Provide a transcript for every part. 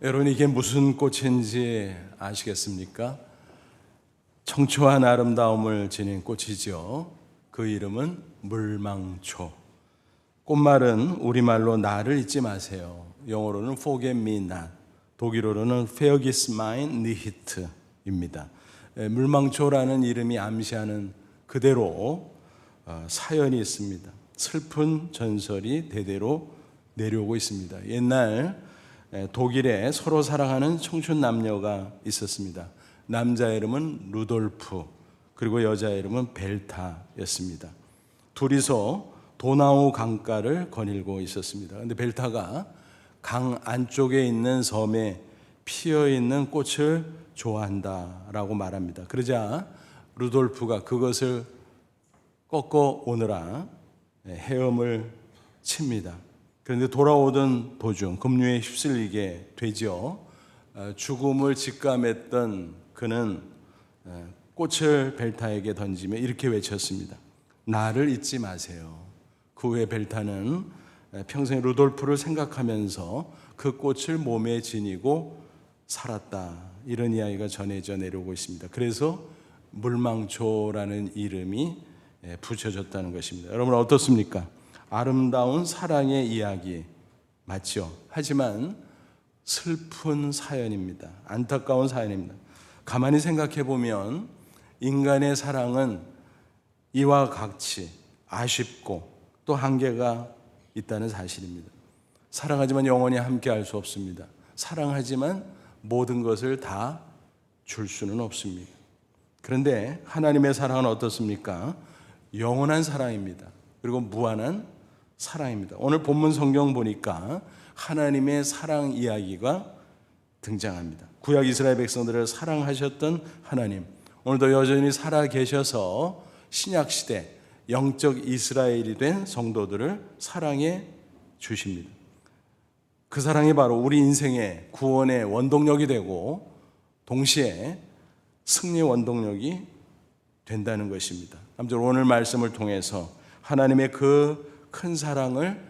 여러분, 이게 무슨 꽃인지 아시겠습니까? 청초한 아름다움을 지닌 꽃이죠. 그 이름은 물망초. 꽃말은 우리말로 나를 잊지 마세요, 영어로는 forget me not, 독일어로는 vergiss mein nicht입니다. 물망초라는 이름이 암시하는 그대로 사연이 있습니다. 슬픈 전설이 대대로 내려오고 있습니다. 옛날 독일에 서로 사랑하는 청춘 남녀가 있었습니다. 남자 이름은 루돌프, 그리고 여자 이름은 벨타였습니다. 둘이서 도나우 강가를 거닐고 있었습니다. 그런데 벨타가 강 안쪽에 있는 섬에 피어있는 꽃을 좋아한다라고 말합니다. 그러자 루돌프가 그것을 꺾어 오느라 헤엄을 칩니다. 그런데 돌아오던 도중 급류에 휩쓸리게 되죠. 죽음을 직감했던 그는 꽃을 벨타에게 던지며 이렇게 외쳤습니다. 나를 잊지 마세요. 그 후에 벨타는 평생 루돌프를 생각하면서 그 꽃을 몸에 지니고 살았다, 이런 이야기가 전해져 내려오고 있습니다. 그래서 물망초라는 이름이 붙여졌다는 것입니다. 여러분 어떻습니까? 아름다운 사랑의 이야기 맞죠? 하지만 슬픈 사연입니다. 안타까운 사연입니다. 가만히 생각해 보면 인간의 사랑은 이와 같이 아쉽고 또 한계가 있다는 사실입니다. 사랑하지만 영원히 함께할 수 없습니다. 사랑하지만 모든 것을 다 줄 수는 없습니다. 그런데 하나님의 사랑은 어떻습니까? 영원한 사랑입니다. 그리고 무한한 사랑입니다. 오늘 본문 성경 보니까 하나님의 사랑 이야기가 등장합니다. 구약 이스라엘 백성들을 사랑하셨던 하나님, 오늘도 여전히 살아 계셔서 신약 시대 영적 이스라엘이 된 성도들을 사랑해 주십니다. 그 사랑이 바로 우리 인생의 구원의 원동력이 되고 동시에 승리의 원동력이 된다는 것입니다. 아무쪼록 오늘 말씀을 통해서 하나님의 그 큰 사랑을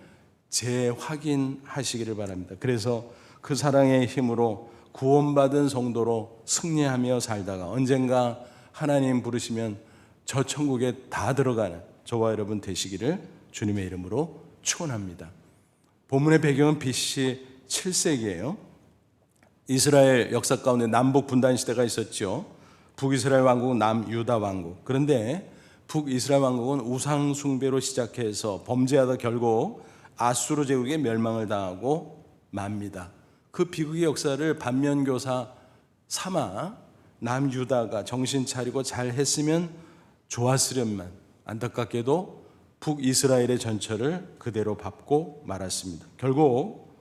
재확인하시기를 바랍니다. 그래서 그 사랑의 힘으로 구원받은 성도로 승리하며 살다가 언젠가 하나님 부르시면 저 천국에 다 들어가는 저와 여러분 되시기를 주님의 이름으로 축원합니다. 본문의 배경은 BC 7세기예요. 이스라엘 역사 가운데 남북 분단 시대가 있었죠. 북이스라엘 왕국, 남유다 왕국. 그런데 북이스라엘 왕국은 우상 숭배로 시작해서 범죄하다 결국 아수르 제국에 멸망을 당하고 맙니다. 그 비극의 역사를 반면교사 삼아 남유다가 정신 차리고 잘 했으면 좋았으련만 안타깝게도 북이스라엘의 전철을 그대로 밟고 말았습니다. 결국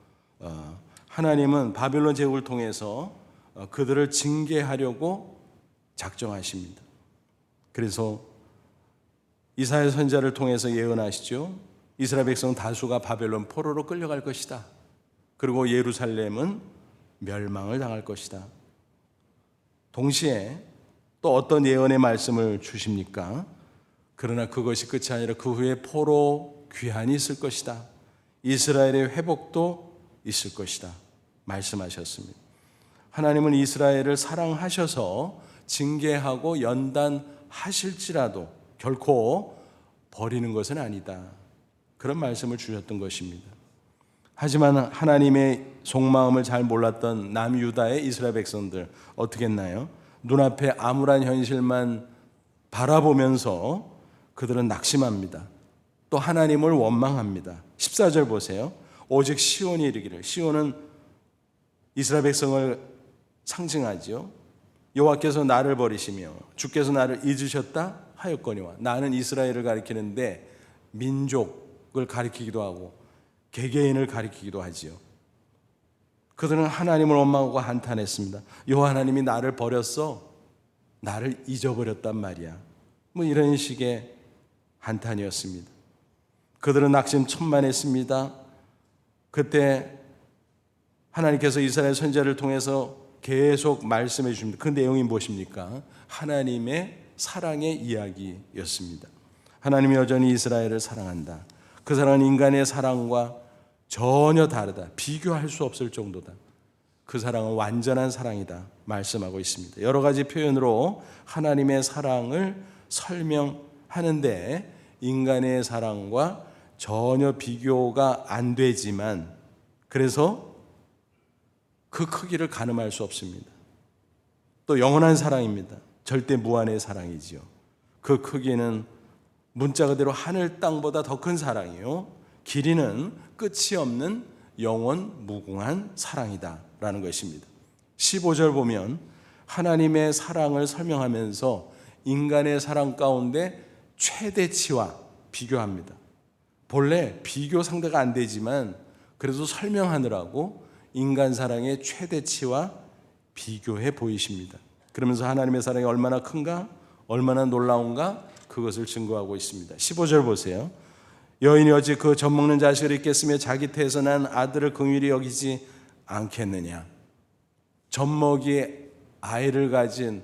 하나님은 바벨론 제국을 통해서 그들을 징계하려고 작정하십니다. 그래서 이사야 선지자를 통해서 예언하시죠. 이스라엘 백성 다수가 바벨론 포로로 끌려갈 것이다. 그리고 예루살렘은 멸망을 당할 것이다. 동시에 또 어떤 예언의 말씀을 주십니까? 그러나 그것이 끝이 아니라 그 후에 포로 귀환이 있을 것이다. 이스라엘의 회복도 있을 것이다 말씀하셨습니다. 하나님은 이스라엘을 사랑하셔서 징계하고 연단하실지라도 결코 버리는 것은 아니다, 그런 말씀을 주셨던 것입니다. 하지만 하나님의 속마음을 잘 몰랐던 남유다의 이스라엘 백성들 어떻게 했나요? 눈앞에 암울한 현실만 바라보면서 그들은 낙심합니다. 또 하나님을 원망합니다. 14절 보세요. 오직 시온이 이르기를, 시온은 이스라엘 백성을 상징하죠. 여호와께서 나를 버리시며 주께서 나를 잊으셨다 하였거니와. 나는 이스라엘을 가리키는데 민족을 가리키기도 하고 개개인을 가리키기도 하지요. 그들은 하나님을 원망하고 한탄했습니다. 여호와 하나님이 나를 버렸어, 나를 잊어버렸단 말이야, 뭐 이런 식의 한탄이었습니다. 그들은 낙심천만했습니다. 그때 하나님께서 이스라엘 선지자를 통해서 계속 말씀해 주십니다. 그 내용이 무엇입니까? 하나님의 사랑의 이야기였습니다. 하나님이 여전히 이스라엘을 사랑한다. 그 사랑은 인간의 사랑과 전혀 다르다. 비교할 수 없을 정도다. 그 사랑은 완전한 사랑이다 말씀하고 있습니다. 여러 가지 표현으로 하나님의 사랑을 설명하는데 인간의 사랑과 전혀 비교가 안 되지만, 그래서 그 크기를 가늠할 수 없습니다. 또 영원한 사랑입니다. 절대 무한의 사랑이지요. 그 크기는 문자 그대로 하늘 땅보다 더 큰 사랑이요, 길이는 끝이 없는 영원 무궁한 사랑이다라는 것입니다. 15절 보면 하나님의 사랑을 설명하면서 인간의 사랑 가운데 최대치와 비교합니다. 본래 비교 상대가 안 되지만 그래도 설명하느라고 인간 사랑의 최대치와 비교해 보이십니다. 그러면서 하나님의 사랑이 얼마나 큰가, 얼마나 놀라운가, 그것을 증거하고 있습니다. 15절 보세요. 여인이 어찌 그 젖먹는 자식을 잊겠으며 자기 태에서 난 아들을 긍휼히 여기지 않겠느냐. 젖먹이 아이를 가진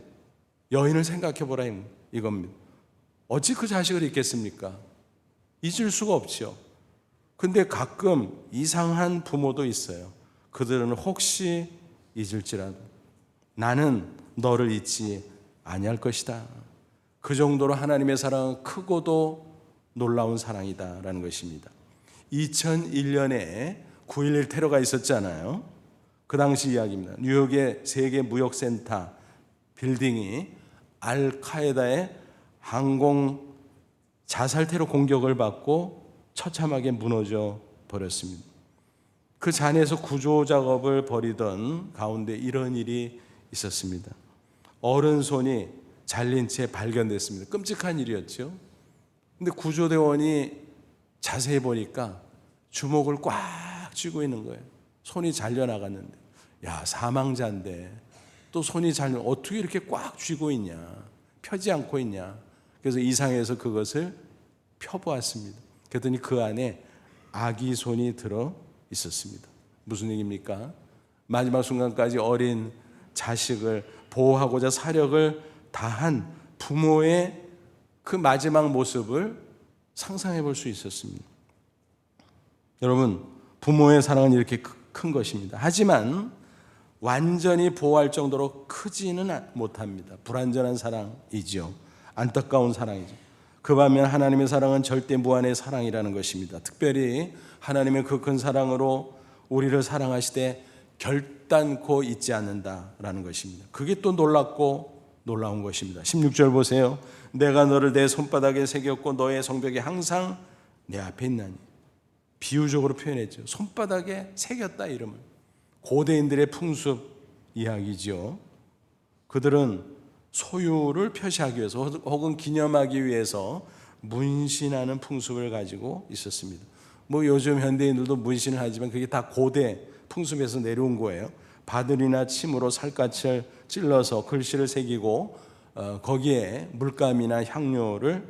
여인을 생각해 보라 이겁니다. 어찌 그 자식을 잊겠습니까? 잊을 수가 없죠. 근데 가끔 이상한 부모도 있어요. 그들은 혹시 잊을지라도 나는 너를 잊지 아니할 것이다. 그 정도로 하나님의 사랑은 크고도 놀라운 사랑이다라는 것입니다. 2001년에 9.11 테러가 있었잖아요. 그 당시 이야기입니다. 뉴욕의 세계 무역센터 빌딩이 알카에다의 항공 자살 테러 공격을 받고 처참하게 무너져 버렸습니다. 그 잔해에서 구조 작업을 벌이던 가운데 이런 일이 있었습니다. 어른 손이 잘린 채 발견됐습니다. 끔찍한 일이었죠. 근데 구조대원이 자세히 보니까 주먹을 꽉 쥐고 있는 거예요. 손이 잘려나갔는데, 야, 사망자인데 또 손이 잘려, 어떻게 이렇게 꽉 쥐고 있냐, 펴지 않고 있냐. 그래서 이상해서 그것을 펴보았습니다. 그랬더니 그 안에 아기 손이 들어 있었습니다. 무슨 얘기입니까? 마지막 순간까지 어린 자식을 보호하고자 사력을 다한 부모의 그 마지막 모습을 상상해 볼 수 있었습니다. 여러분, 부모의 사랑은 이렇게 큰 것입니다. 하지만 완전히 보호할 정도로 크지는 못합니다. 불완전한 사랑이죠. 안타까운 사랑이죠. 그 반면 하나님의 사랑은 절대 무한의 사랑이라는 것입니다. 특별히 하나님의 그 큰 사랑으로 우리를 사랑하시되 결단코 잊지 않는다라는 것입니다. 그게 또 놀랍고 놀라운 것입니다. 16절 보세요. 내가 너를 내 손바닥에 새겼고 너의 성벽이 항상 내 앞에 있나니. 비유적으로 표현했죠. 손바닥에 새겼다 이름을. 고대인들의 풍습 이야기죠. 그들은 소유를 표시하기 위해서 혹은 기념하기 위해서 문신하는 풍습을 가지고 있었습니다. 뭐 요즘 현대인들도 문신을 하지만 그게 다 고대 풍습에서 내려온 거예요. 바늘이나 침으로 살갗을 찔러서 글씨를 새기고 거기에 물감이나 향료를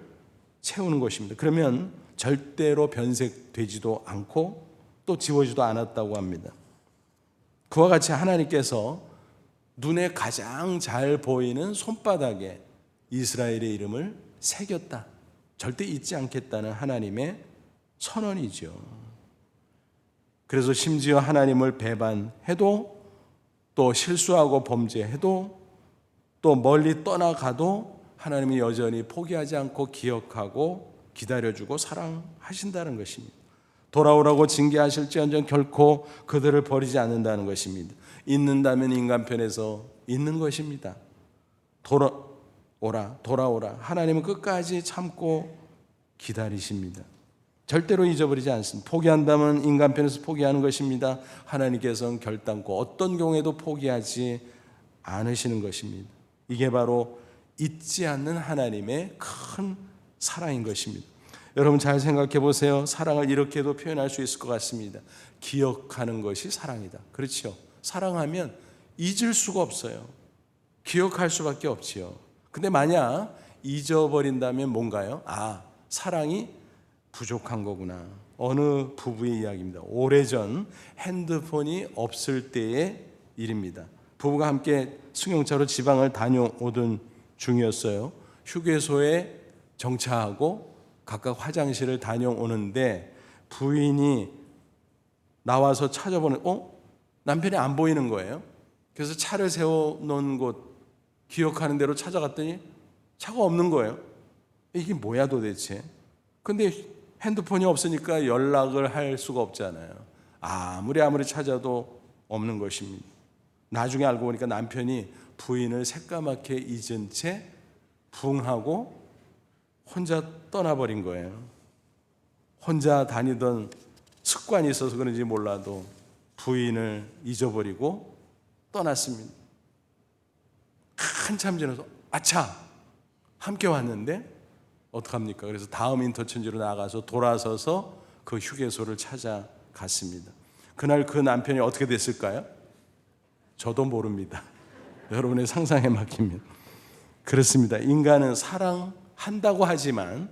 채우는 것입니다. 그러면 절대로 변색되지도 않고 또 지워지도 않았다고 합니다. 그와 같이 하나님께서 눈에 가장 잘 보이는 손바닥에 이스라엘의 이름을 새겼다. 절대 잊지 않겠다는 하나님의 선언이죠. 그래서 심지어 하나님을 배반해도 또 실수하고 범죄해도 또 멀리 떠나가도 하나님이 여전히 포기하지 않고 기억하고 기다려주고 사랑하신다는 것입니다. 돌아오라고 징계하실지언정 결코 그들을 버리지 않는다는 것입니다. 있는다면 인간편에서 있는 것입니다. 돌아오라. 하나님은 끝까지 참고 기다리십니다. 절대로 잊어버리지 않습니다. 포기한다면 인간편에서 포기하는 것입니다. 하나님께서는 결단코 어떤 경우에도 포기하지 않으시는 것입니다. 이게 바로 잊지 않는 하나님의 큰 사랑인 것입니다. 여러분 잘 생각해 보세요. 사랑을 이렇게도 표현할 수 있을 것 같습니다. 기억하는 것이 사랑이다. 그렇죠? 사랑하면 잊을 수가 없어요. 기억할 수밖에 없지요. 근데 만약 잊어버린다면 뭔가요? 사랑이 부족한 거구나. 어느 부부의 이야기입니다. 오래전 핸드폰이 없을 때의 일입니다. 부부가 함께 승용차로 지방을 다녀오던 중이었어요. 휴게소에 정차하고 각각 화장실을 다녀오는데 부인이 나와서 찾아보는, 남편이 안 보이는 거예요. 그래서 차를 세워놓은 곳 기억하는 대로 찾아갔더니 차가 없는 거예요. 이게 뭐야 도대체. 근데 핸드폰이 없으니까 연락을 할 수가 없잖아요. 아무리 찾아도 없는 것입니다. 나중에 알고 보니까 남편이 부인을 새까맣게 잊은 채 붕하고 혼자 떠나버린 거예요. 혼자 다니던 습관이 있어서 그런지 몰라도 부인을 잊어버리고 떠났습니다. 한참 지나서 아차! 함께 왔는데 어떡합니까? 그래서 다음 인터체인지로 나가서 돌아서서 그 휴게소를 찾아갔습니다. 그날 그 남편이 어떻게 됐을까요? 저도 모릅니다. 여러분의 상상에 맡깁니다. 그렇습니다. 인간은 사랑한다고 하지만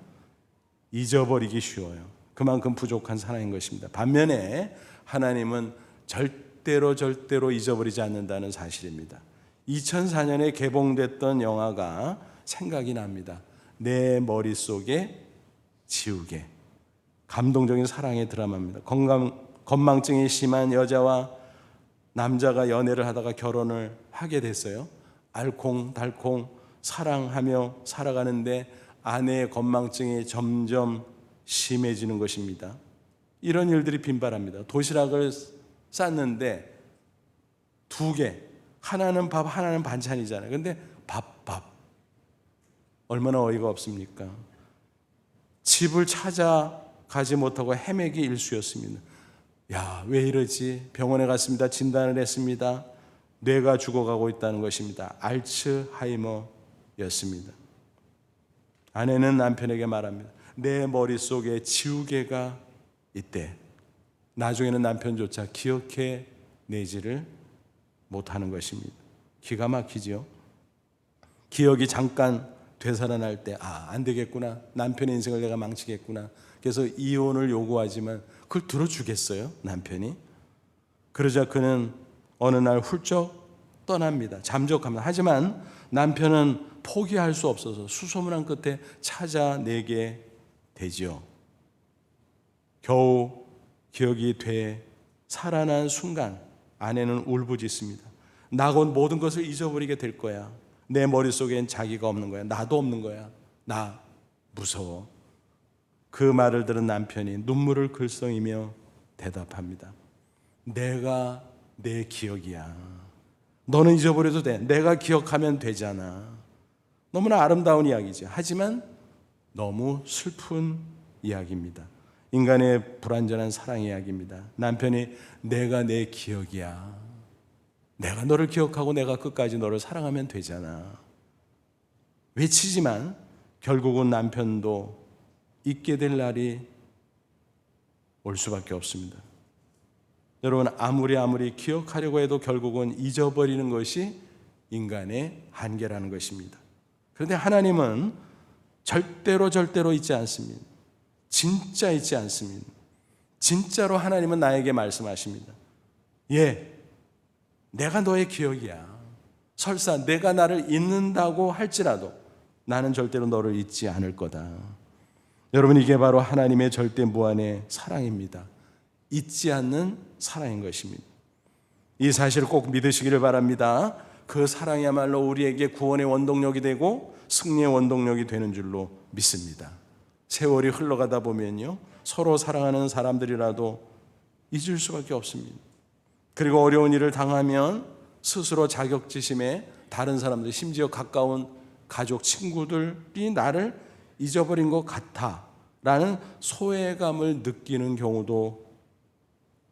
잊어버리기 쉬워요. 그만큼 부족한 사랑인 것입니다. 반면에 하나님은 절대로 잊어버리지 않는다는 사실입니다. 2004년에 개봉됐던 영화가 생각이 납니다. 내 머릿속에 지우개. 감동적인 사랑의 드라마입니다. 건망증이 심한 여자와 남자가 연애를 하다가 결혼을 하게 됐어요. 알콩달콩 사랑하며 살아가는데 아내의 건망증이 점점 심해지는 것입니다. 이런 일들이 빈발합니다. 도시락을 쌌는데 두 개, 하나는 밥, 하나는 반찬이잖아요. 근데 밥. 얼마나 어이가 없습니까? 집을 찾아가지 못하고 헤매기 일쑤였습니다. 왜 이러지? 병원에 갔습니다. 진단을 했습니다. 뇌가 죽어가고 있다는 것입니다. 알츠하이머였습니다. 아내는 남편에게 말합니다. 내 머릿속에 지우개가 있대. 나중에는 남편조차 기억해내지를 못하는 것입니다. 기가 막히죠. 기억이 잠깐 되살아날 때 안 되겠구나. 남편의 인생을 내가 망치겠구나. 그래서 이혼을 요구하지만 그걸 들어주겠어요, 남편이? 그러자 그는 어느 날 훌쩍 떠납니다. 잠적합니다. 하지만 남편은 포기할 수 없어서 수소문한 끝에 찾아내게 되죠. 겨우 기억이 돼 살아난 순간 아내는 울부짖습니다. 나 곧 모든 것을 잊어버리게 될 거야. 내 머릿속엔 자기가 없는 거야. 나도 없는 거야. 나 무서워. 그 말을 들은 남편이 눈물을 글썽이며 대답합니다. 내가 내 기억이야. 너는 잊어버려도 돼. 내가 기억하면 되잖아. 너무나 아름다운 이야기죠. 하지만 너무 슬픈 이야기입니다. 인간의 불완전한 사랑 이야기입니다. 남편이 내가 내 기억이야. 내가 너를 기억하고 내가 끝까지 너를 사랑하면 되잖아. 외치지만 결국은 남편도 잊게 될 날이 올 수밖에 없습니다. 여러분, 아무리 기억하려고 해도 결국은 잊어버리는 것이 인간의 한계라는 것입니다. 그런데 하나님은 절대로 잊지 않습니다. 진짜 잊지 않습니다. 진짜로 하나님은 나에게 말씀하십니다. 내가 너의 기억이야. 설사 내가 나를 잊는다고 할지라도 나는 절대로 너를 잊지 않을 거다. 여러분, 이게 바로 하나님의 절대 무한의 사랑입니다. 잊지 않는 사랑인 것입니다. 이 사실을 꼭 믿으시기를 바랍니다. 그 사랑이야말로 우리에게 구원의 원동력이 되고 승리의 원동력이 되는 줄로 믿습니다. 세월이 흘러가다 보면요, 서로 사랑하는 사람들이라도 잊을 수밖에 없습니다. 그리고 어려운 일을 당하면 스스로 자격지심에 다른 사람들, 심지어 가까운 가족, 친구들이 나를 잊어버린 것 같아 라는 소외감을 느끼는 경우도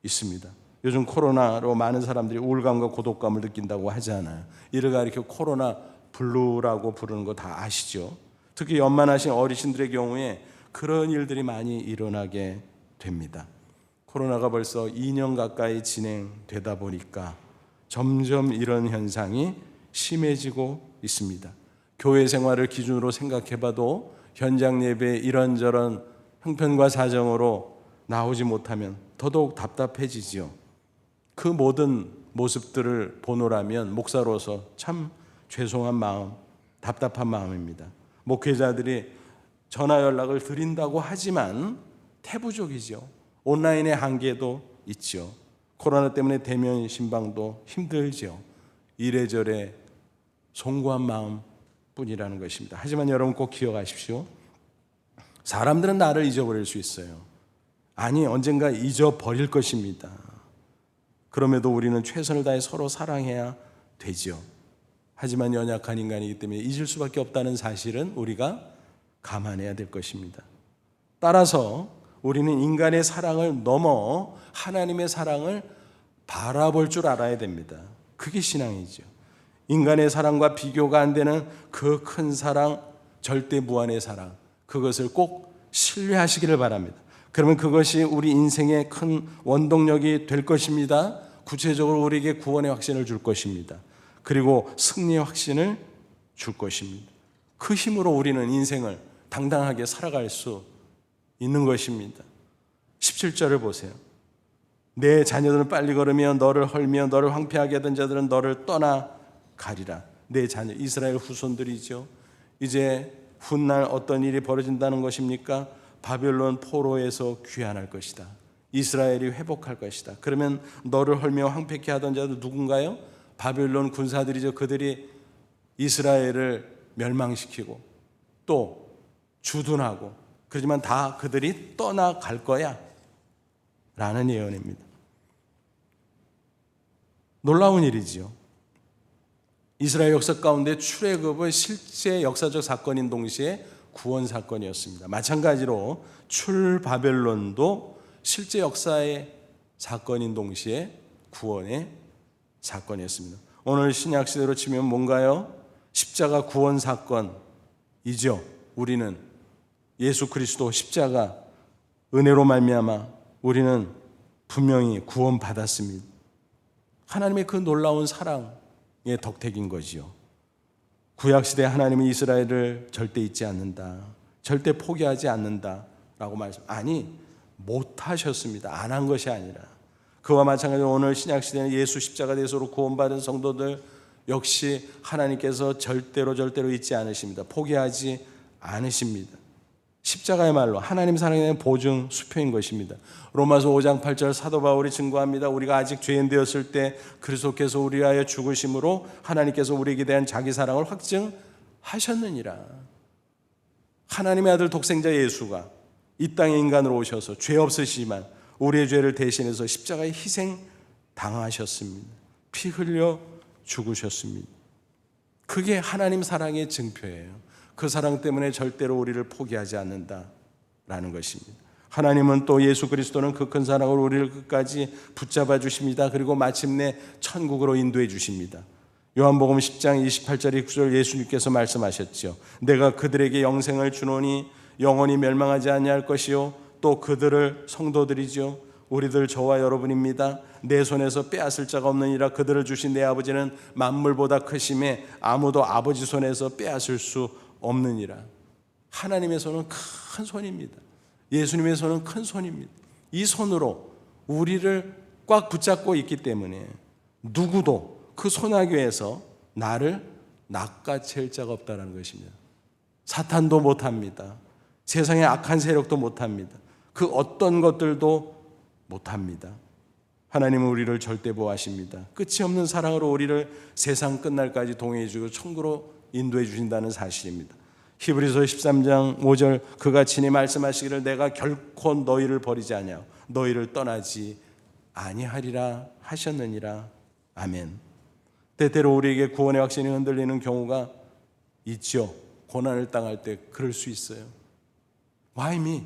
있습니다. 요즘 코로나로 많은 사람들이 우울감과 고독감을 느낀다고 하잖아요. 이를 가리켜 코로나 블루라고 부르는 거 다 아시죠? 특히 연만하신 어르신들의 경우에 그런 일들이 많이 일어나게 됩니다. 코로나가 벌써 2년 가까이 진행되다 보니까 점점 이런 현상이 심해지고 있습니다. 교회 생활을 기준으로 생각해봐도 현장 예배 이런저런 형편과 사정으로 나오지 못하면 더더욱 답답해지지요. 그 모든 모습들을 보노라면 목사로서 참 죄송한 마음, 답답한 마음입니다. 목회자들이 전화 연락을 드린다고 하지만 태부족이죠. 온라인의 한계도 있죠. 코로나 때문에 대면 신방도 힘들죠. 이래저래 송구한 마음뿐이라는 것입니다. 하지만 여러분 꼭 기억하십시오. 사람들은 나를 잊어버릴 수 있어요. 아니, 언젠가 잊어버릴 것입니다. 그럼에도 우리는 최선을 다해 서로 사랑해야 되죠. 하지만 연약한 인간이기 때문에 잊을 수밖에 없다는 사실은 우리가 감안해야 될 것입니다. 따라서 우리는 인간의 사랑을 넘어 하나님의 사랑을 바라볼 줄 알아야 됩니다. 그게 신앙이죠. 인간의 사랑과 비교가 안 되는 그 큰 사랑, 절대 무한의 사랑, 그것을 꼭 신뢰하시기를 바랍니다. 그러면 그것이 우리 인생의 큰 원동력이 될 것입니다. 구체적으로 우리에게 구원의 확신을 줄 것입니다. 그리고 승리의 확신을 줄 것입니다. 그 힘으로 우리는 인생을 당당하게 살아갈 수 있는 것입니다. 17절을 보세요. 내 자녀들은 빨리 걸으며 너를 헐며 너를 황폐하게 하던 자들은 너를 떠나가리라. 내 자녀, 이스라엘 후손들이죠. 이제 훗날 어떤 일이 벌어진다는 것입니까? 바벨론 포로에서 귀환할 것이다. 이스라엘이 회복할 것이다. 그러면 너를 헐며 황폐케 하던 자도 누군가요? 바벨론 군사들이죠. 그들이 이스라엘을 멸망시키고 또 주둔하고, 그렇지만 다 그들이 떠나갈 거야 라는 예언입니다. 놀라운 일이지요. 이스라엘 역사 가운데 출애굽은 실제 역사적 사건인 동시에 구원 사건이었습니다. 마찬가지로 출바벨론도 실제 역사의 사건인 동시에 구원의 사건이었습니다. 오늘 신약 시대로 치면 뭔가요? 십자가 구원 사건이죠. 우리는 예수 그리스도 십자가 은혜로 말미암아 우리는 분명히 구원받았습니다. 하나님의 그 놀라운 사랑의 덕택인 거지요. 구약시대 하나님은 이스라엘을 절대 잊지 않는다, 절대 포기하지 않는다라고 말씀. 아니, 못하셨습니다. 안 한 것이 아니라. 그와 마찬가지로 오늘 신약시대는 예수 십자가 대속으로 구원받은 성도들 역시 하나님께서 절대로 잊지 않으십니다. 포기하지 않으십니다. 십자가야말로 하나님 사랑에 대한 보증 수표인 것입니다. 로마서 5장 8절 사도 바울이 증거합니다. 우리가 아직 죄인 되었을 때 그리스도께서 우리 위하여 죽으심으로 하나님께서 우리에게 대한 자기 사랑을 확증하셨느니라. 하나님의 아들 독생자 예수가 이 땅에 인간으로 오셔서 죄 없으시지만 우리의 죄를 대신해서 십자가에 희생 당하셨습니다. 피 흘려 죽으셨습니다. 그게 하나님 사랑의 증표예요. 그 사랑 때문에 절대로 우리를 포기하지 않는다라는 것입니다. 하나님은 또 예수 그리스도는 그 큰 사랑으로 우리를 끝까지 붙잡아 주십니다. 그리고 마침내 천국으로 인도해 주십니다. 요한복음 10장 28절 29절 예수님께서 말씀하셨죠. 내가 그들에게 영생을 주노니 영원히 멸망하지 아니할 것이요 또 그들을 성도들이죠. 우리들 저와 여러분입니다. 내 손에서 빼앗을 자가 없느니라. 그들을 주신 내 아버지는 만물보다 크심에 아무도 아버지 손에서 빼앗을 수 없느니라. 하나님의 손은 큰 손입니다. 예수님의 손은 큰 손입니다. 이 손으로 우리를 꽉 붙잡고 있기 때문에 누구도 그 손아귀에서 나를 낚아챌 자가 없다는 것입니다. 사탄도 못합니다. 세상의 악한 세력도 못합니다. 그 어떤 것들도 못합니다. 하나님은 우리를 절대 보호하십니다. 끝이 없는 사랑으로 우리를 세상 끝날까지 동행해 주고 천국으로 인도해 주신다는 사실입니다. 히브리서 13장 5절 그가 친히 말씀하시기를 내가 결코 너희를 버리지 아니하고 너희를 떠나지 아니하리라 하셨느니라. 아멘. 때때로 우리에게 구원의 확신이 흔들리는 경우가 있죠. 고난을 당할 때 그럴 수 있어요. Why me?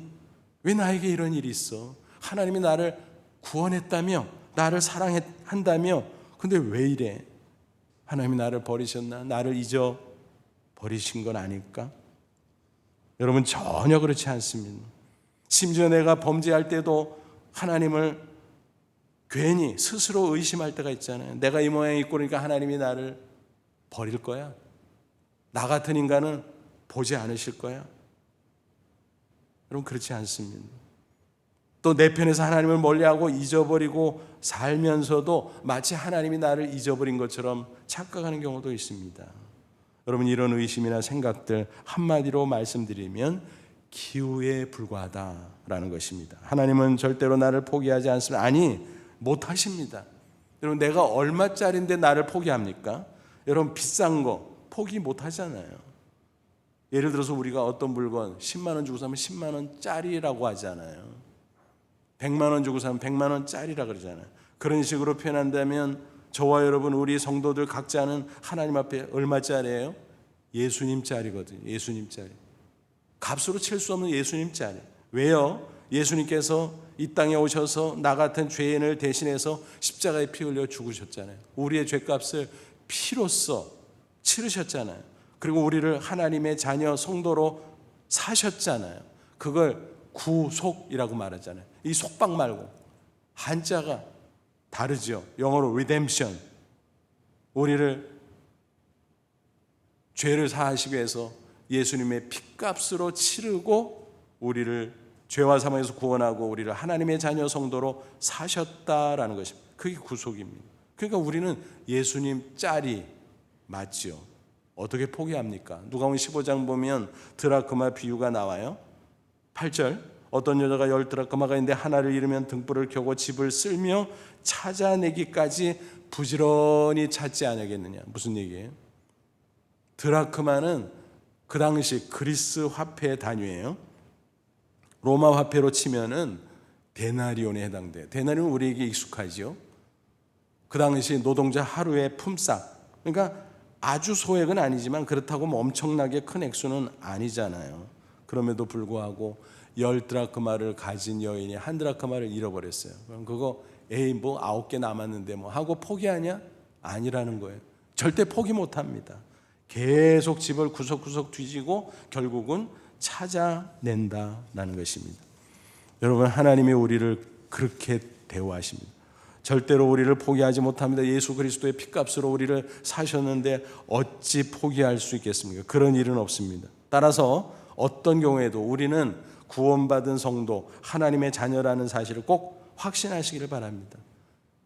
왜 나에게 이런 일이 있어? 하나님이 나를 구원했다며 나를 사랑한다며 근데 왜 이래? 하나님이 나를 버리셨나? 나를 잊어버리신 건 아닐까? 여러분 전혀 그렇지 않습니다. 심지어 내가 범죄할 때도 하나님을 괜히 스스로 의심할 때가 있잖아요. 내가 이 모양이 있고 그러니까 하나님이 나를 버릴 거야? 나 같은 인간은 보지 않으실 거야? 여러분 그렇지 않습니다. 또 내 편에서 하나님을 멀리하고 잊어버리고 살면서도 마치 하나님이 나를 잊어버린 것처럼 착각하는 경우도 있습니다. 여러분 이런 의심이나 생각들 한마디로 말씀드리면 기우에 불과하다라는 것입니다. 하나님은 절대로 나를 포기하지 않습니다. 아니 못 하십니다. 여러분, 내가 얼마짜리인데 나를 포기합니까? 여러분, 비싼 거 포기 못 하잖아요. 예를 들어서 우리가 어떤 물건 10만 원 주고 사면 10만 원짜리라고 하잖아요. 100만 원 주고 사면 100만 원짜리라 그러잖아요. 그런 식으로 표현한다면 저와 여러분, 우리 성도들 각자는 하나님 앞에 얼마짜리예요? 예수님짜리거든요. 예수님짜리. 값으로 칠 수 없는 예수님짜리. 왜요? 예수님께서 이 땅에 오셔서 나 같은 죄인을 대신해서 십자가에 피 흘려 죽으셨잖아요. 우리의 죄값을 피로써 치르셨잖아요. 그리고 우리를 하나님의 자녀 성도로 사셨잖아요. 그걸 구속이라고 말하잖아요. 이 속박 말고 한자가 다르죠. 영어로 redemption. 우리를 죄를 사하시기 위해서 예수님의 피값으로 치르고 우리를 죄와 사망에서 구원하고 우리를 하나님의 자녀 성도로 사셨다라는 것입니다. 그게 구속입니다. 그러니까 우리는 예수님 짤이 맞죠. 어떻게 포기합니까? 누가복음 15장 보면 드라크마 비유가 나와요. 8절, 어떤 여자가 10드라크마가 있는데 하나를 잃으면 등불을 켜고 집을 쓸며 찾아내기까지 부지런히 찾지 않겠느냐. 무슨 얘기예요? 드라크마는 그 당시 그리스 화폐의 단위예요. 로마 화폐로 치면은 데나리온에 해당돼요. 데나리온 우리에게 익숙하죠. 그 당시 노동자 하루의 품삯. 그러니까 아주 소액은 아니지만 그렇다고 뭐 엄청나게 큰 액수는 아니잖아요. 그럼에도 불구하고 10드라크마를 가진 여인이 1드라크마를 잃어버렸어요. 그럼 그거 뭐 9개 남았는데 뭐 하고 포기하냐? 아니라는 거예요. 절대 포기 못합니다. 계속 집을 구석구석 뒤지고 결국은 찾아낸다는 것입니다. 여러분, 하나님이 우리를 그렇게 대우하십니다. 절대로 우리를 포기하지 못합니다. 예수 그리스도의 피값으로 우리를 사셨는데 어찌 포기할 수 있겠습니까? 그런 일은 없습니다. 따라서 어떤 경우에도 우리는 구원받은 성도, 하나님의 자녀라는 사실을 꼭 확신하시기를 바랍니다.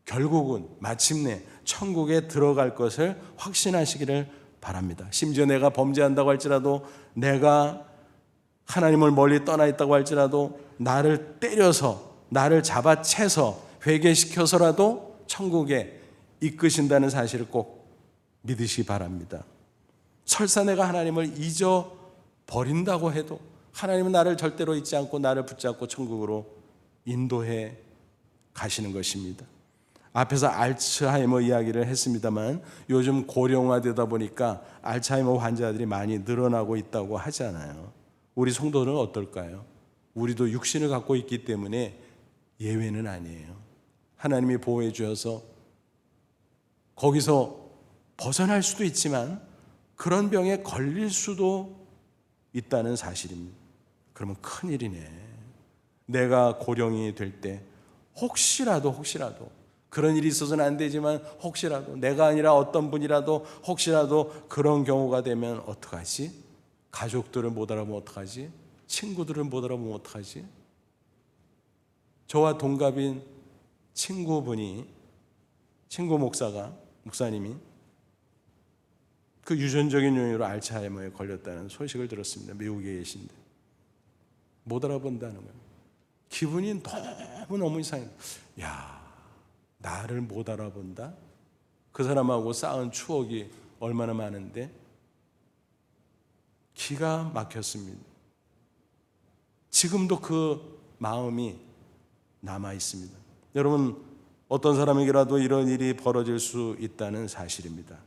결국은 마침내 천국에 들어갈 것을 확신하시기를 바랍니다. 심지어 내가 범죄한다고 할지라도, 내가 하나님을 멀리 떠나 있다고 할지라도, 나를 때려서 나를 잡아채서 회개시켜서라도 천국에 이끄신다는 사실을 꼭 믿으시기 바랍니다. 설사 내가 하나님을 잊어버린다고 해도 하나님은 나를 절대로 잊지 않고 나를 붙잡고 천국으로 인도해 가시는 것입니다. 앞에서 알츠하이머 이야기를 했습니다만 요즘 고령화되다 보니까 알츠하이머 환자들이 많이 늘어나고 있다고 하잖아요. 우리 성도는 어떨까요? 우리도 육신을 갖고 있기 때문에 예외는 아니에요. 하나님이 보호해 주셔서 거기서 벗어날 수도 있지만 그런 병에 걸릴 수도 있다는 사실입니다. 그러면 큰일이네. 내가 고령이 될 때 혹시라도 그런 일이 있어서는 안 되지만 혹시라도 내가 아니라 어떤 분이라도 혹시라도 그런 경우가 되면 어떡하지? 가족들을 못 알아보면 어떡하지? 친구들을 못 알아보면 어떡하지? 저와 동갑인 친구 목사님이 그 유전적인 요인으로 알츠하이머에 걸렸다는 소식을 들었습니다. 미국에 계신데 못 알아본다는 거예요. 기분이 너무 이상해요. 야, 나를 못 알아본다? 그 사람하고 쌓은 추억이 얼마나 많은데 기가 막혔습니다. 지금도 그 마음이 남아 있습니다. 여러분, 어떤 사람에게라도 이런 일이 벌어질 수 있다는 사실입니다.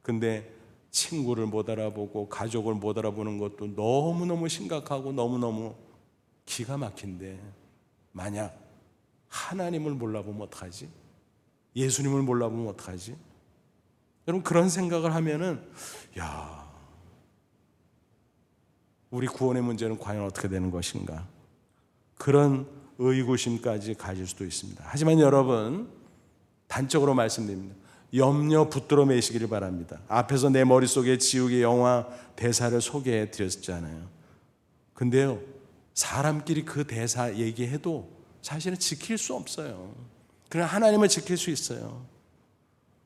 근데 친구를 못 알아보고 가족을 못 알아보는 것도 너무너무 심각하고 너무너무 기가 막힌데 만약 하나님을 몰라보면 어떡하지? 예수님을 몰라보면 어떡하지? 여러분, 그런 생각을 하면은 야, 우리 구원의 문제는 과연 어떻게 되는 것인가? 그런 의구심까지 가질 수도 있습니다. 하지만 여러분, 단적으로 말씀드립니다. 염려 붙들어 매시기를 바랍니다. 앞에서 내 머릿속에 지옥의 영화 대사를 소개해 드렸잖아요. 근데요, 사람끼리 그 대사 얘기해도 사실은 지킬 수 없어요. 그러나 하나님은 지킬 수 있어요.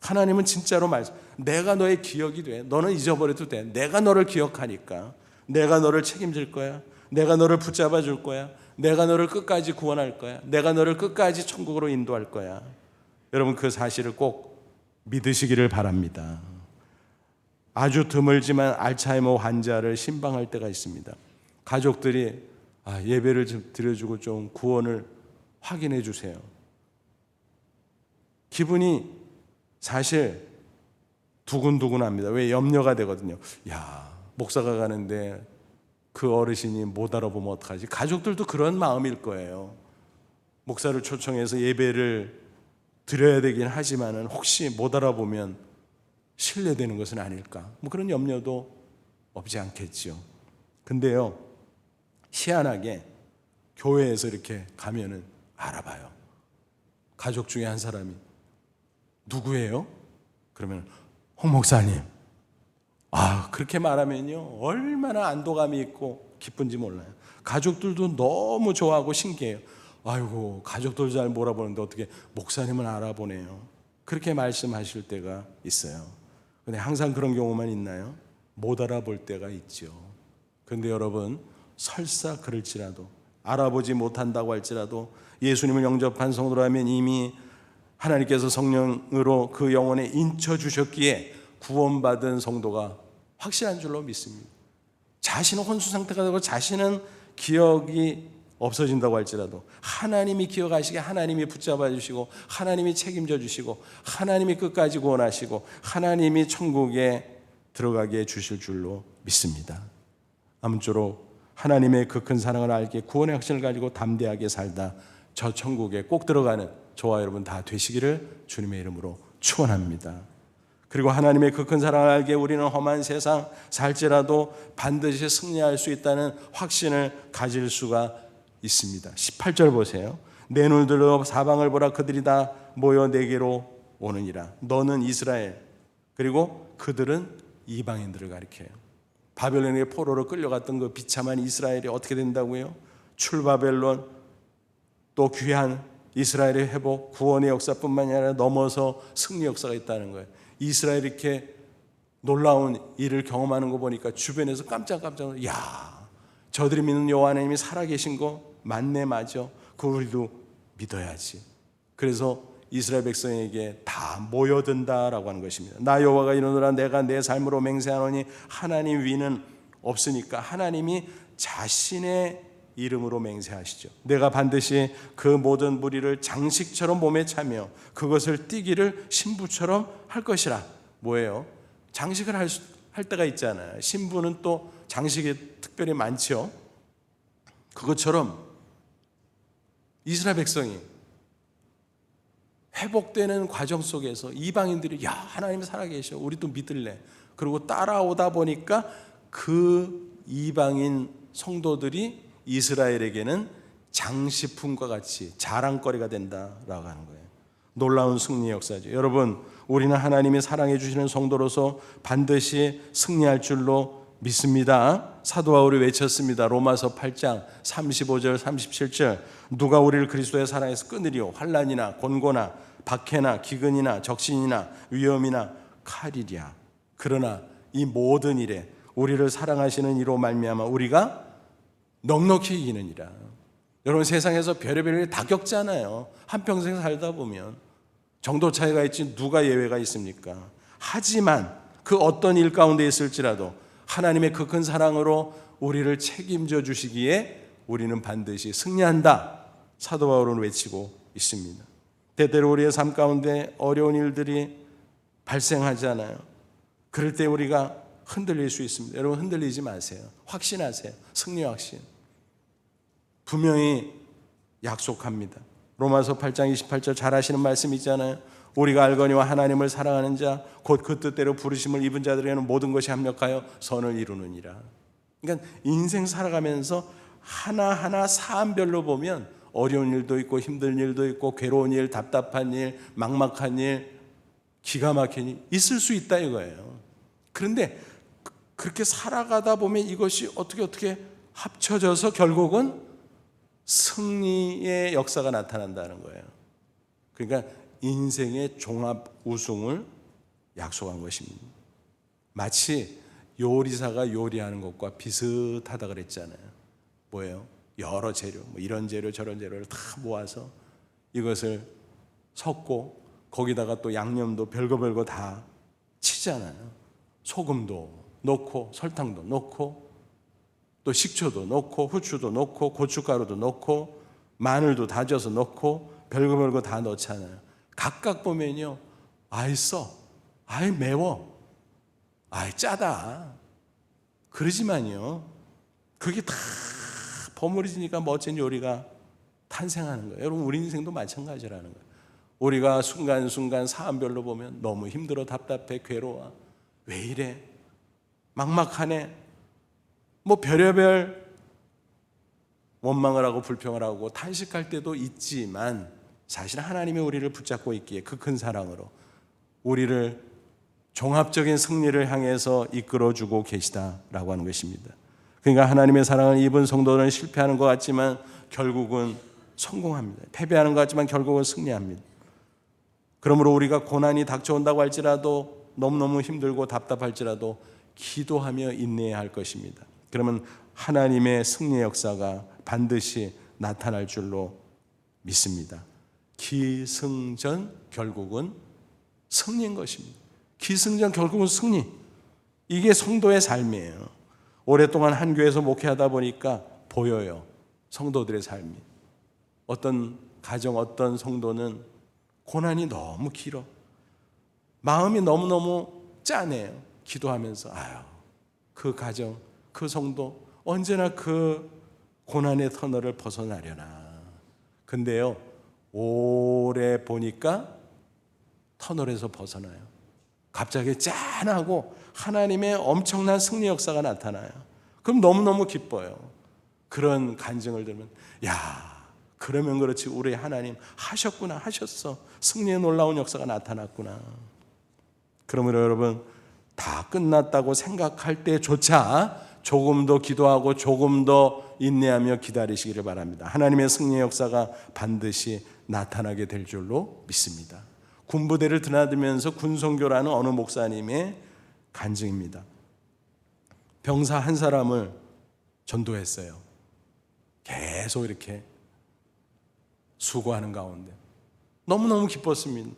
하나님은 진짜로 내가 너의 기억이 돼. 너는 잊어버려도 돼. 내가 너를 기억하니까. 내가 너를 책임질 거야. 내가 너를 붙잡아 줄 거야. 내가 너를 끝까지 구원할 거야. 내가 너를 끝까지 천국으로 인도할 거야. 여러분 그 사실을 꼭 믿으시기를 바랍니다. 아주 드물지만 알츠하이머 환자를 신방할 때가 있습니다. 가족들이 예배를 좀 드려주고 좀 구원을 확인해 주세요. 기분이 사실 두근두근합니다. 왜? 염려가 되거든요. 목사가 가는데 그 어르신이 못 알아보면 어떡하지? 가족들도 그런 마음일 거예요. 목사를 초청해서 예배를 드려야 되긴 하지만은 혹시 못 알아보면 신뢰되는 것은 아닐까? 그런 염려도 없지 않겠죠. 근데요, 희한하게 교회에서 이렇게 가면은 알아봐요. 가족 중에 한 사람이 누구예요? 그러면 홍 목사님. 그렇게 말하면요, 얼마나 안도감이 있고 기쁜지 몰라요. 가족들도 너무 좋아하고 신기해요. 아이고, 가족들 잘 몰아보는데 어떻게 목사님을 알아보네요. 그렇게 말씀하실 때가 있어요. 근데 항상 그런 경우만 있나요? 못 알아볼 때가 있죠. 근데 여러분, 설사 그럴지라도, 알아보지 못한다고 할지라도 예수님을 영접한 성도라면 이미 하나님께서 성령으로 그 영혼에 인쳐주셨기에 구원받은 성도가 확실한 줄로 믿습니다. 자신은 혼수 상태가 되고 자신은 기억이 없어진다고 할지라도 하나님이 기억하시게 하나님이 붙잡아 주시고 하나님이 책임져 주시고 하나님이 끝까지 구원하시고 하나님이 천국에 들어가게 해주실 줄로 믿습니다. 아무쪼록 하나님의 그 큰 사랑을 알게 구원의 확신을 가지고 담대하게 살다 저 천국에 꼭 들어가는 저와 여러분 다 되시기를 주님의 이름으로 축원합니다. 그리고 하나님의 그 큰 사랑을 알게 우리는 험한 세상 살지라도 반드시 승리할 수 있다는 확신을 가질 수가 있습니다. 18절 보세요. 내 눈을 들어 사방을 보라. 그들이 다 모여 내게로 오느니라. 너는 이스라엘, 그리고 그들은 이방인들을 가리켜요. 바벨론의 포로로 끌려갔던 그 비참한 이스라엘이 어떻게 된다고요? 출바벨론, 또 귀한 이스라엘의 회복, 구원의 역사뿐만 아니라 넘어서 승리 역사가 있다는 거예요. 이스라엘이 이렇게 놀라운 일을 경험하는 거 보니까 주변에서 깜짝깜짝 저들이 믿는 여호와 하나님이 살아계신 거 맞네, 맞아. 그거 우리도 믿어야지. 그래서 이스라엘 백성에게 다 모여든다라고 하는 것입니다. 나 여호와가 이르노라. 내가 내 삶으로 맹세하노니 하나님 위는 없으니까 하나님이 자신의 이름으로 맹세하시죠. 내가 반드시 그 모든 무리를 장식처럼 몸에 차며 그것을 띠기를 신부처럼 할 것이라. 뭐예요? 장식을 할 때가 있잖아요. 신부는 또 장식이 특별히 많죠. 그것처럼 이스라엘 백성이 회복되는 과정 속에서 이방인들이 하나님 살아계셔, 우리도 믿을래, 그리고 따라오다 보니까 그 이방인 성도들이 이스라엘에게는 장식품과 같이 자랑거리가 된다라고 하는 거예요. 놀라운 승리의 역사죠. 여러분, 우리는 하나님이 사랑해 주시는 성도로서 반드시 승리할 줄로 믿습니다. 사도 바울이 외쳤습니다. 로마서 8장 35절 37절. 누가 우리를 그리스도의 사랑에서 끊으리요? 환난이나 곤고나 박해나 기근이나 적신이나 위험이나 칼이랴. 그러나 이 모든 일에 우리를 사랑하시는 이로 말미암아 우리가 넉넉히 이기느니라. 여러분, 세상에서 별의별 일 다 겪잖아요. 한평생 살다 보면 정도 차이가 있지 누가 예외가 있습니까? 하지만 그 어떤 일 가운데 있을지라도 하나님의 그 큰 사랑으로 우리를 책임져 주시기에 우리는 반드시 승리한다. 사도 바울은 외치고 있습니다. 때때로 우리의 삶 가운데 어려운 일들이 발생하잖아요. 그럴 때 우리가 흔들릴 수 있습니다. 여러분, 흔들리지 마세요. 확신하세요. 승리 확신. 분명히 약속합니다. 로마서 8장 28절 잘 아시는 말씀 있잖아요. 우리가 알거니와 하나님을 사랑하는 자 곧 그 뜻대로 부르심을 입은 자들에게는 모든 것이 합력하여 선을 이루느니라. 그러니까 인생 살아가면서 하나하나 사안별로 보면 어려운 일도 있고 힘든 일도 있고 괴로운 일, 답답한 일, 막막한 일, 기가 막힌 일 있을 수 있다 이거예요. 그런데 그렇게 살아가다 보면 이것이 어떻게 합쳐져서 결국은 승리의 역사가 나타난다는 거예요. 그러니까 인생의 종합 우승을 약속한 것입니다. 마치 요리사가 요리하는 것과 비슷하다 그랬잖아요. 뭐예요? 여러 재료, 이런 재료 저런 재료를 다 모아서 이것을 섞고 거기다가 또 양념도 별거 다 치잖아요. 소금도 넣고 설탕도 넣고 또 식초도 넣고 후추도 넣고 고춧가루도 넣고 마늘도 다져서 넣고 별거 다 넣잖아요. 각각 보면요, 아이 써, 아이 매워, 아이 짜다 그러지만요, 그게 다 버무려지니까 멋진 요리가 탄생하는 거예요. 여러분, 우리 인생도 마찬가지라는 거예요. 우리가 순간순간 사안별로 보면 너무 힘들어, 답답해, 괴로워, 왜 이래, 막막하네, 뭐 별의별 원망을 하고 불평을 하고 탄식할 때도 있지만, 사실 하나님이 우리를 붙잡고 있기에 그 큰 사랑으로 우리를 종합적인 승리를 향해서 이끌어주고 계시다라고 하는 것입니다. 그러니까 하나님의 사랑을 입은 성도는 실패하는 것 같지만 결국은 성공합니다. 패배하는 것 같지만 결국은 승리합니다. 그러므로 우리가 고난이 닥쳐온다고 할지라도, 너무너무 힘들고 답답할지라도 기도하며 인내해야 할 것입니다. 그러면 하나님의 승리의 역사가 반드시 나타날 줄로 믿습니다. 기승전 결국은 승리인 것입니다. 기승전 결국은 승리. 이게 성도의 삶이에요. 오랫동안 한 교회에서 목회하다 보니까 보여요, 성도들의 삶이. 어떤 가정, 어떤 성도는 고난이 너무 길어, 마음이 너무너무 짠해요. 기도하면서 그 가정, 그 성도 언제나 그 고난의 터널을 벗어나려나. 근데요, 오래 보니까 터널에서 벗어나요. 갑자기 짠하고 하나님의 엄청난 승리 역사가 나타나요. 그럼 너무너무 기뻐요. 그런 간증을 들으면, 그러면 그렇지, 우리 하나님 하셨구나, 하셨어, 승리의 놀라운 역사가 나타났구나. 그러므로 여러분, 다 끝났다고 생각할 때조차 조금 더 기도하고 조금 더 인내하며 기다리시기를 바랍니다. 하나님의 승리의 역사가 반드시 나타나게 될 줄로 믿습니다. 군부대를 드나들면서 군성교라는 어느 목사님의 간증입니다. 병사 한 사람을 전도했어요. 계속 이렇게 수고하는 가운데 너무너무 기뻤습니다.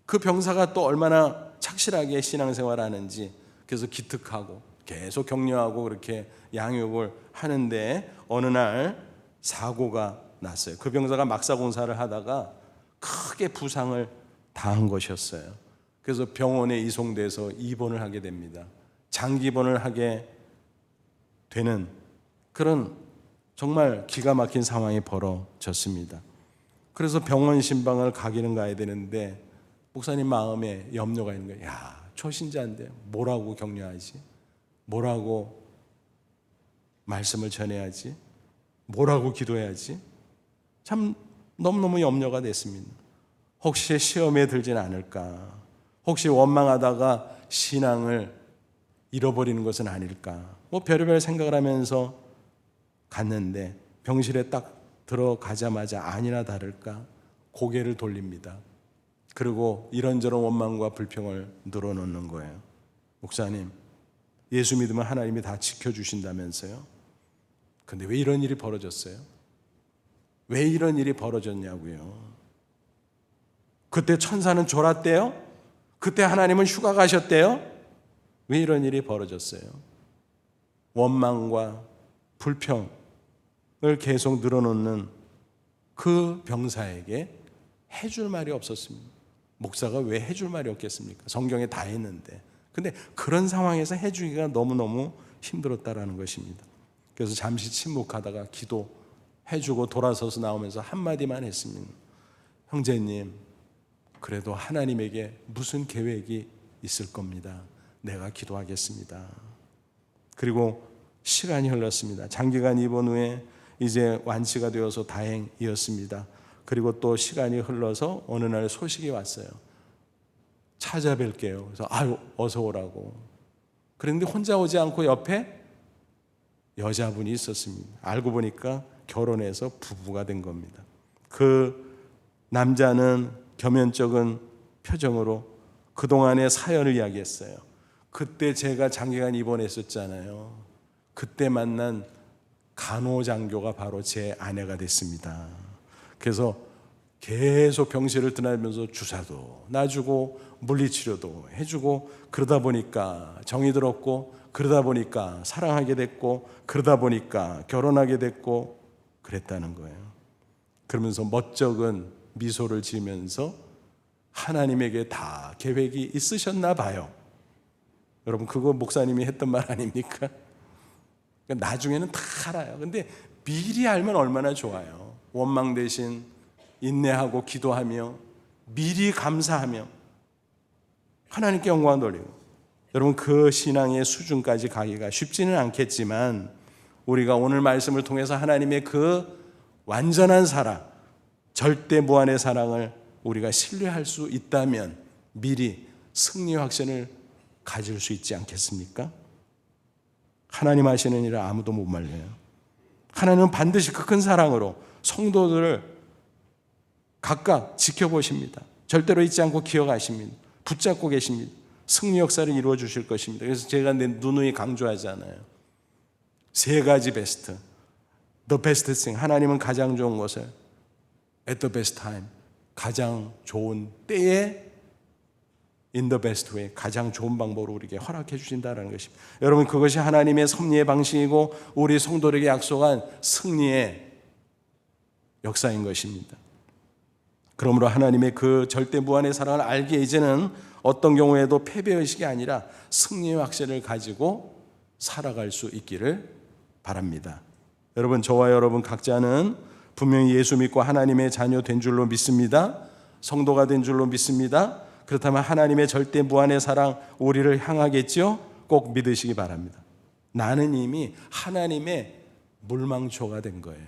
그 병사가 또 얼마나 착실하게 신앙생활을 하는지, 그래서 기특하고 계속 격려하고 그렇게 양육을 하는데 어느 날 사고가 났어요. 그 병사가 막사공사를 하다가 크게 부상을 당한 것이었어요. 그래서 병원에 이송돼서 입원을 하게 됩니다. 장기 입원을 하게 되는 그런 정말 기가 막힌 상황이 벌어졌습니다. 그래서 병원 신방을 가기는 가야 되는데 목사님 마음에 염려가 있는 거예요. 초신자인데 뭐라고 격려하지? 뭐라고 말씀을 전해야지? 뭐라고 기도해야지? 참 너무너무 염려가 됐습니다. 혹시 시험에 들진 않을까? 혹시 원망하다가 신앙을 잃어버리는 것은 아닐까? 별의별 생각을 하면서 갔는데 병실에 딱 들어가자마자 아니나 다를까 고개를 돌립니다. 그리고 이런저런 원망과 불평을 늘어놓는 거예요. 목사님, 예수 믿으면 하나님이 다 지켜주신다면서요? 근데 왜 이런 일이 벌어졌어요? 왜 이런 일이 벌어졌냐고요? 그때 천사는 졸았대요? 그때 하나님은 휴가 가셨대요? 왜 이런 일이 벌어졌어요? 원망과 불평을 계속 늘어놓는 그 병사에게 해줄 말이 없었습니다. 목사가 왜 해줄 말이 없겠습니까? 성경에 다 했는데. 근데 그런 상황에서 해주기가 너무너무 힘들었다라는 것입니다. 그래서 잠시 침묵하다가 기도해주고 돌아서서 나오면서 한마디만 했습니다. 형제님, 그래도 하나님에게 무슨 계획이 있을 겁니다. 내가 기도하겠습니다. 그리고 시간이 흘렀습니다. 장기간 입원 후에 이제 완치가 되어서 다행이었습니다. 그리고 또 시간이 흘러서 어느 날 소식이 왔어요. 찾아뵐게요. 그래서 어서 오라고. 그런데 혼자 오지 않고 옆에 여자분이 있었습니다. 알고 보니까 결혼해서 부부가 된 겁니다. 그 남자는 겸연쩍은 표정으로 그동안의 사연을 이야기했어요. 그때 제가 장기간 입원했었잖아요. 그때 만난 간호장교가 바로 제 아내가 됐습니다. 그래서 계속 병실을 드나들면서 주사도 놔주고 물리치료도 해주고, 그러다 보니까 정이 들었고, 그러다 보니까 사랑하게 됐고, 그러다 보니까 결혼하게 됐고 그랬다는 거예요. 그러면서 멋쩍은 미소를 지으면서 하나님에게 다 계획이 있으셨나 봐요. 여러분, 그거 목사님이 했던 말 아닙니까? 그러니까 나중에는 다 알아요. 근데 미리 알면 얼마나 좋아요. 원망 대신 인내하고 기도하며 미리 감사하며 하나님께 영광 돌리고. 여러분, 그 신앙의 수준까지 가기가 쉽지는 않겠지만 우리가 오늘 말씀을 통해서 하나님의 그 완전한 사랑, 절대 무한의 사랑을 우리가 신뢰할 수 있다면 미리 승리의 확신을 가질 수 있지 않겠습니까? 하나님 하시는 일을 아무도 못 말려요. 하나님은 반드시 그 큰 사랑으로 성도들을 각각 지켜보십니다. 절대로 잊지 않고 기억하십니다. 붙잡고 계십니다. 승리 역사를 이루어 주실 것입니다. 그래서 제가 누누이 강조하잖아요. 세 가지 베스트. The best thing. 하나님은 가장 좋은 것을 at the best time. 가장 좋은 때에 in the best way. 가장 좋은 방법으로 우리에게 허락해 주신다는 것입니다. 여러분, 그것이 하나님의 섭리의 방식이고 우리 성도들에게 약속한 승리의 역사인 것입니다. 그러므로 하나님의 그 절대 무한의 사랑을 알기에 이제는 어떤 경우에도 패배의식이 아니라 승리의 확신을 가지고 살아갈 수 있기를 바랍니다. 여러분, 저와 여러분 각자는 분명히 예수 믿고 하나님의 자녀 된 줄로 믿습니다. 성도가 된 줄로 믿습니다. 그렇다면 하나님의 절대 무한의 사랑 우리를 향하겠죠? 꼭 믿으시기 바랍니다. 나는 이미 하나님의 물망초가 된 거예요.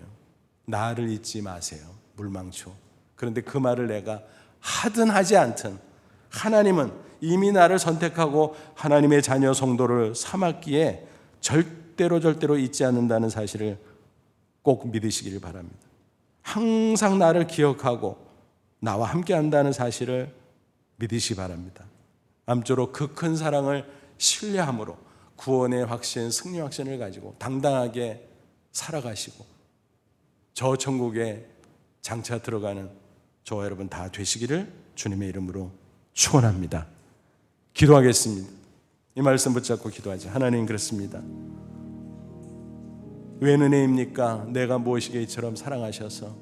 나를 잊지 마세요. 물망초. 그런데 그 말을 내가 하든 하지 않든 하나님은 이미 나를 선택하고 하나님의 자녀 성도를 삼았기에 절대로 잊지 않는다는 사실을 꼭 믿으시기를 바랍니다. 항상 나를 기억하고 나와 함께 한다는 사실을 믿으시기 바랍니다. 아무쪼록 그 큰 사랑을 신뢰함으로 구원의 확신, 승리 확신을 가지고 당당하게 살아가시고 저 천국에 장차 들어가는 저와 여러분 다 되시기를 주님의 이름으로 축원합니다. 기도하겠습니다. 이 말씀 붙잡고 기도하자. 하나님, 그렇습니다. 웬 은혜입니까? 내가 무엇이게 이처럼 사랑하셔서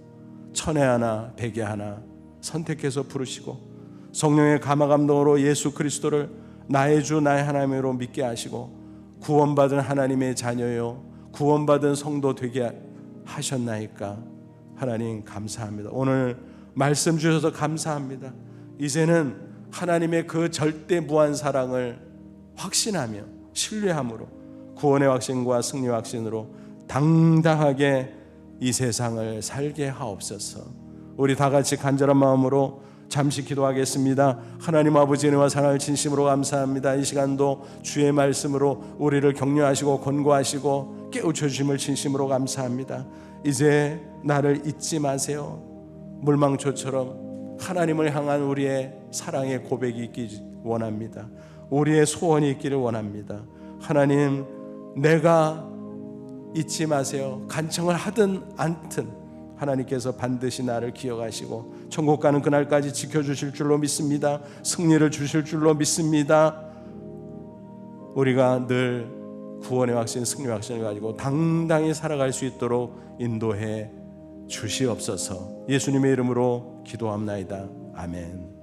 천에 하나 백에 하나 선택해서 부르시고 성령의 감화감동으로 예수 그리스도를 나의 주 나의 하나님으로 믿게 하시고 구원받은 하나님의 자녀요 구원받은 성도 되게 하셨나이까? 하나님 감사합니다. 오늘 말씀 주셔서 감사합니다. 이제는 하나님의 그 절대 무한 사랑을 확신하며 신뢰함으로 구원의 확신과 승리의 확신으로 당당하게 이 세상을 살게 하옵소서. 우리 다 같이 간절한 마음으로 잠시 기도하겠습니다. 하나님 아버지 은혜와 사랑을 진심으로 감사합니다. 이 시간도 주의 말씀으로 우리를 격려하시고 권고하시고 깨우쳐 주심을 진심으로 감사합니다. 이제 나를 잊지 마세요. 물망초처럼 하나님을 향한 우리의 사랑의 고백이 있기 원합니다. 우리의 소원이 있기를 원합니다. 하나님, 내가 잊지 마세요. 간청을 하든 않든 하나님께서 반드시 나를 기억하시고 천국 가는 그날까지 지켜주실 줄로 믿습니다. 승리를 주실 줄로 믿습니다. 우리가 늘 구원의 확신, 승리의 확신을 가지고 당당히 살아갈 수 있도록 인도해 주시옵소서. 예수님의 이름으로 기도합나이다. 아멘.